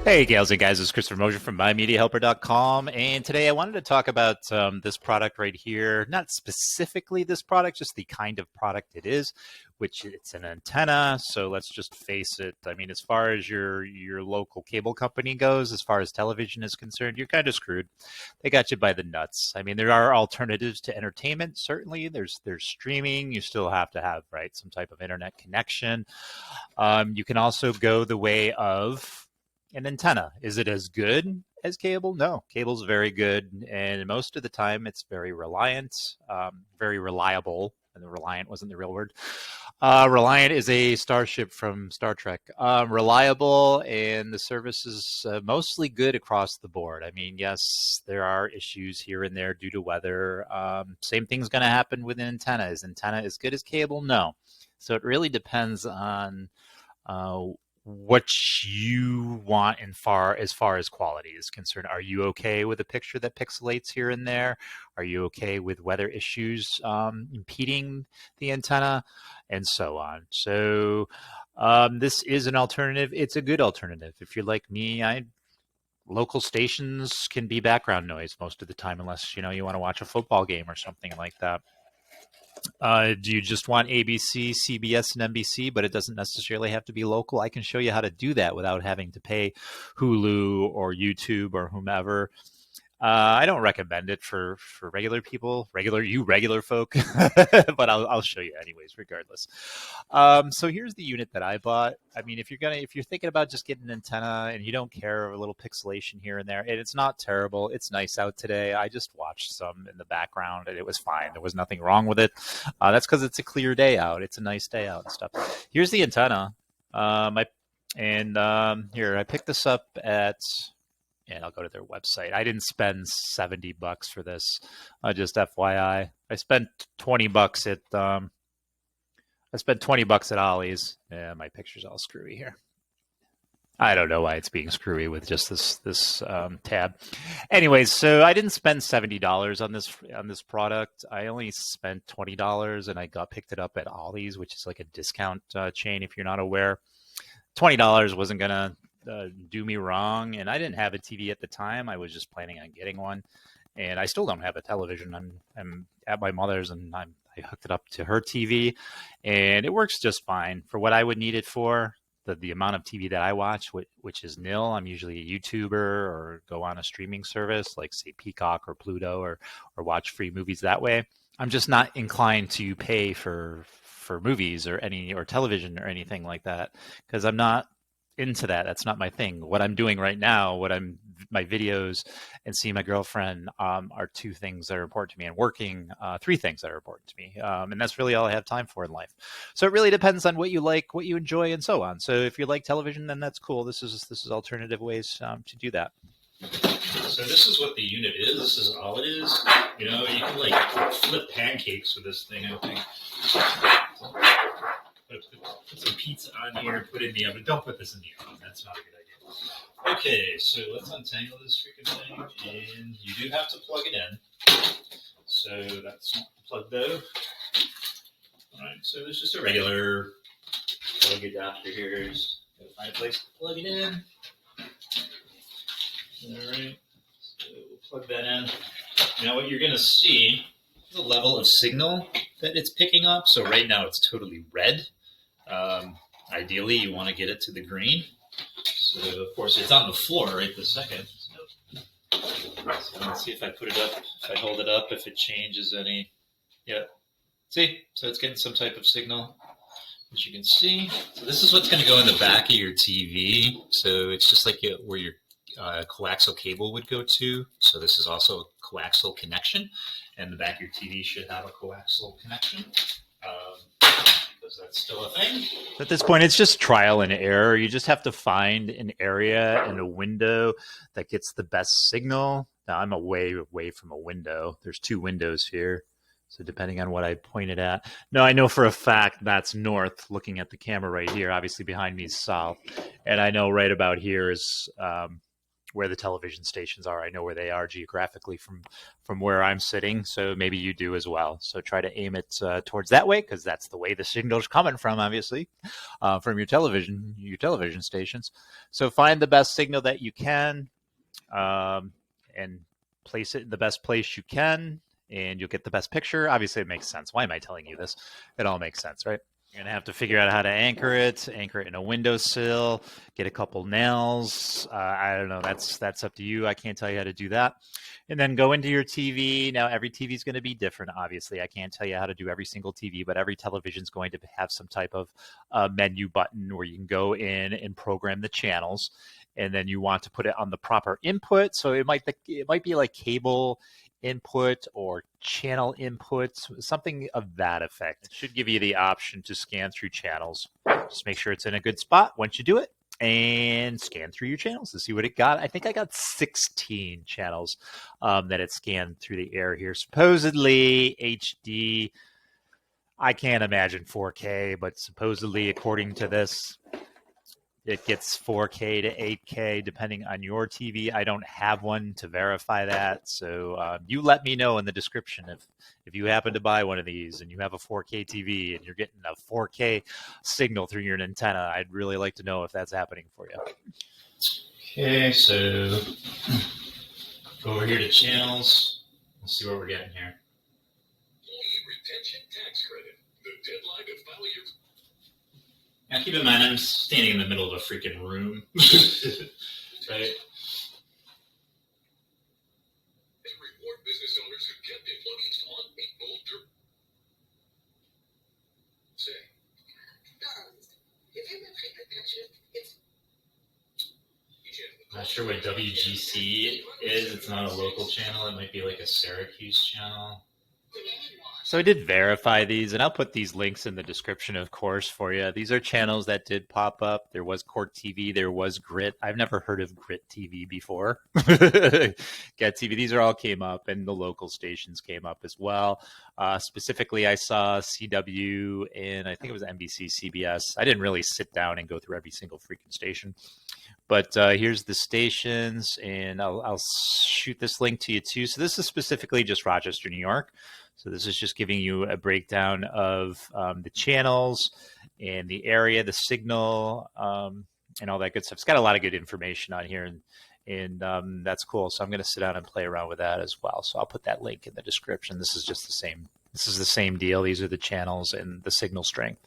Hey, gals and guys, this is Christopher Mosier from MyMediaHelper.com, and today I wanted to talk about this product right here. Not specifically this product, just the kind of product it is, which it's an antenna. So let's just face it. I mean, as far as your local cable company goes, as far as television is concerned, you're kind of screwed. They got you by the nuts. I mean, there are alternatives to entertainment. Certainly, there's streaming. You still have to have some type of internet connection. You can also go the way of an antenna. Is it as good as cable? No, cable's very good, and most of the time it's very very reliable. And the reliant wasn't the real word. Reliant is a starship from Star Trek. Reliable, and the service is mostly good across the board. I mean, yes, there are issues here and there due to weather. Same thing's going to happen with an antenna. Is antenna as good as cable? No. So it really depends on what you want as far as quality is concerned. Are you okay with a picture that pixelates here and there? Are you okay with weather issues impeding the antenna, and so on? So this is an alternative. It's a good alternative. If you're like me, local stations can be background noise most of the time, unless you want to watch a football game or something like that. Do you just want ABC, CBS, and NBC, but it doesn't necessarily have to be local? I can show you how to do that without having to pay Hulu or YouTube or whomever. I don't recommend it for regular people, regular folk, but I'll show you anyways, regardless. So here's the unit that I bought. I mean, if you're thinking about just getting an antenna and you don't care, a little pixelation here and there, and it's not terrible. It's nice out today. I just watched some in the background and it was fine. There was nothing wrong with it. That's because it's a clear day out. It's a nice day out and stuff. Here's the antenna. Here, I picked this up at, and I'll go to their website. I didn't spend $70 for this. Just FYI, I spent $20 at Ollie's. Yeah, my picture's all screwy here. I don't know why it's being screwy with just this tab. Anyways, so I didn't spend $70 on this product. I only spent $20, and I picked it up at Ollie's, which is like a discount chain. If you're not aware, $20 wasn't gonna do me wrong, and I didn't have a TV at the time. I was just planning on getting one, and I still don't have a television. I'm at my mother's, and I hooked it up to her TV, and it works just fine for what I would need it for. The amount of TV that I watch, which is nil. I'm usually a YouTuber or go on a streaming service like, say, Peacock or Pluto, or watch free movies that way. I'm just not inclined to pay for movies or television or anything like that, because I'm not into that. That's not my thing. What I'm doing right now, my videos and seeing my girlfriend are two things that are important to me, and working, three things that are important to me. And that's really all I have time for in life. So it really depends on what you like, what you enjoy, and so on. So if you like television, then that's cool. This is alternative ways to do that. So this is what the unit is. This is all it is. You can flip pancakes with this thing, I think. Put some pizza on here, put it in the oven. Don't put this in the oven. That's not a good idea. Okay, so let's untangle this freaking thing. And you do have to plug it in. So that's not plugged out. All right, so there's just a regular plug adapter here. Just gotta find a place to plug it in. All right, so we'll plug that in. Now what you're going to see is the level of signal that it's picking up. So right now it's totally red. Ideally, you want to get it to the green. So, of course, it's on the floor right this second. So let's see if I put it up, if I hold it up, if it changes any. Yeah. See? So it's getting some type of signal, as you can see. So this is what's going to go in the back of your TV. So it's just like where your coaxial cable would go to. So this is also a coaxial connection. And the back of your TV should have a coaxial connection. That's still a thing. At this point, it's just trial and error. You just have to find an area and a window that gets the best signal. Now, I'm away from a window. There's two windows here. So depending on what I pointed at. No, I know for a fact that's north, looking at the camera right here. Obviously behind me is south. And I know right about here is where the television stations are. I know where they are geographically from where I'm sitting, so maybe you do as well. So try to aim it towards that way, because that's the way the signal's coming from, obviously, from your television stations. So find the best signal that you can, and place it in the best place you can, and you'll get the best picture. Obviously, it makes sense. Why am I telling you this? It all makes sense, right? You're going to have to figure out how to anchor it in a windowsill, get a couple nails. I don't know. That's up to you. I can't tell you how to do that. And then go into your TV. Now, every TV is going to be different, obviously. I can't tell you how to do every single TV, but every television is going to have some type of menu button where you can go in and program the channels. And then you want to put it on the proper input. So it might be like cable input or channel input, something of that effect. It should give you the option to scan through channels. Just make sure it's in a good spot once you do it, and scan through your channels to see what it got. I think I got 16 channels that it scanned through the air here. Supposedly HD. I can't imagine 4K, but supposedly, according to this, it gets 4K to 8K depending on your TV. I don't have one to verify that. So you let me know in the description if you happen to buy one of these and you have a 4K TV and you're getting a 4K signal through your antenna. I'd really like to know if that's happening for you. Okay, so go over here to channels. We'll see what we're getting here. Retention tax credit. The deadline to file your... Now, keep in mind, I'm standing in the middle of a freaking room, right? And reward business owners who kept employees on payroll. Say. I'm not sure what WGC is. It's not a local channel. It might be like a Syracuse channel. So I did verify these, and I'll put these links in the description, of course, for you. These are channels that did pop up. There was Court TV. There was Grit. I've never heard of Grit TV before. Get TV. These are all came up, and the local stations came up as well. Specifically, I saw CW, and I think it was NBC, CBS. I didn't really sit down and go through every single freaking station. But here's the stations, and I'll shoot this link to you too. So this is specifically just Rochester, New York. So this is just giving you a breakdown of the channels and the area, the signal, and all that good stuff. It's got a lot of good information on here, and that's cool. So I'm going to sit down and play around with that as well. So I'll put that link in the description. This is just the same. This is the same deal. These are the channels and the signal strength.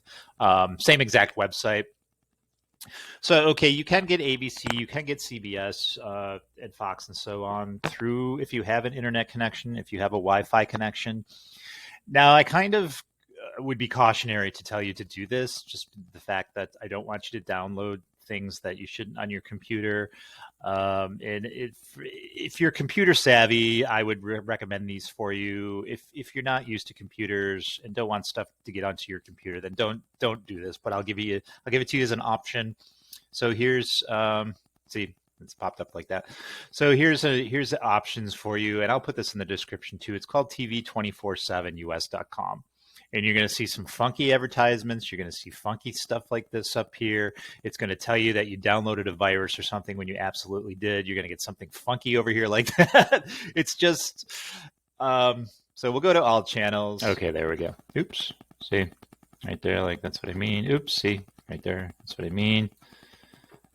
Same exact website. So, okay, you can get ABC, you can get CBS and Fox and so on through, if you have an internet connection, if you have a Wi-Fi connection. Now, I kind of would be cautionary to tell you to do this, just the fact that I don't want you to download things that you shouldn't on your computer. And if you're computer savvy, I would recommend these for you. If you're not used to computers and don't want stuff to get onto your computer, then don't do this. But I'll give it to you as an option. So here's see, it's popped up like that. So here's the options for you, and I'll put this in the description too. It's called TV247us.com. And you're going to see some funky advertisements. You're going to see funky stuff like this up here. It's going to tell you that you downloaded a virus or something when you absolutely did. You're going to get something funky over here like that. It's just, so we'll go to all channels. Okay, there we go. Oops. See, right there, like that's what I mean. Oops, see, right there, that's what I mean.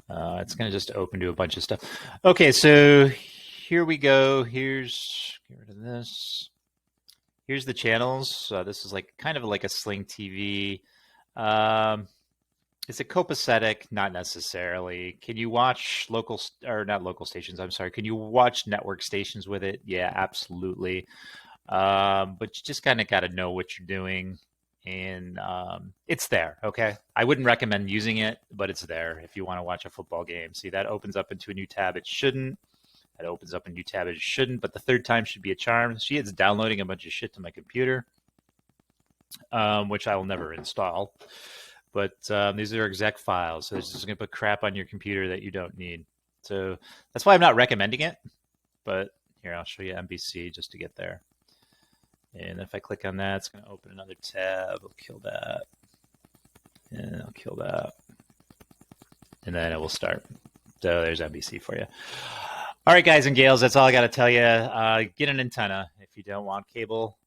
It's going to just open to a bunch of stuff. Okay, so here we go. Get rid of this. Here's the channels. This is like kind of like a Sling TV. Is it copacetic? Not necessarily. Can you watch not local stations? I'm sorry. Can you watch network stations with it? Yeah, absolutely. But you just kind of got to know what you're doing, and it's there. Okay, I wouldn't recommend using it, but it's there if you want to watch a football game. See, that opens up into a new tab. It shouldn't. That opens up a new tab. It shouldn't, but the third time should be a charm. See, it's downloading a bunch of shit to my computer, which I will never install. But these are exec files, so it's just going to put crap on your computer that you don't need. So that's why I'm not recommending it. But here, I'll show you NBC just to get there. And if I click on that, it's going to open another tab. I'll kill that. And I'll kill that. And then it will start. So there's NBC for you. All right, guys and gals, that's all I got to tell you. Get an antenna if you don't want cable.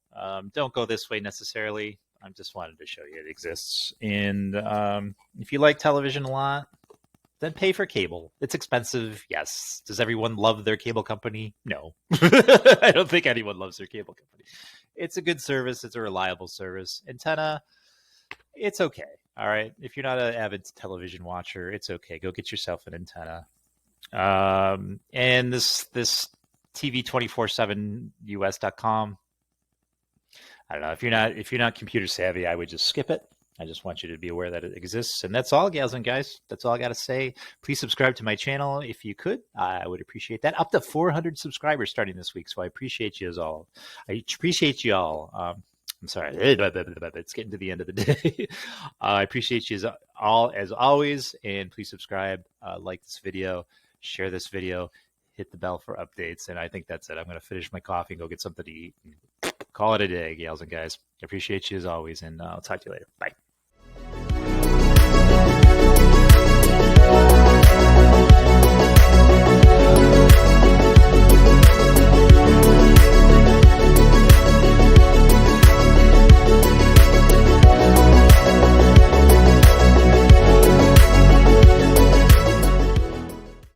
Don't go this way necessarily. I just wanted to show you it exists. And if you like television a lot, then pay for cable. It's expensive, yes. Does everyone love their cable company? No. I don't think anyone loves their cable company. It's a good service. It's a reliable service. Antenna, it's okay. All right. If you're not an avid television watcher, it's okay. Go get yourself an antenna. And this TV 24/7 us.com. I don't know, if you're not computer savvy, I would just skip it. I just want you to be aware that it exists. And that's all, gals and guys. That's all I got to say. Please subscribe to my channel if you could. I would appreciate that. Up to 400 subscribers starting this week. So I appreciate you all. I appreciate you all. I'm sorry. It's getting to the end of the day. I appreciate you all as always. And please subscribe, like this video, share this video, hit the bell for updates. And I think that's it. I'm going to finish my coffee and go get something to eat. Call it a day, gals and guys. I appreciate you as always. And I'll talk to you later. Bye.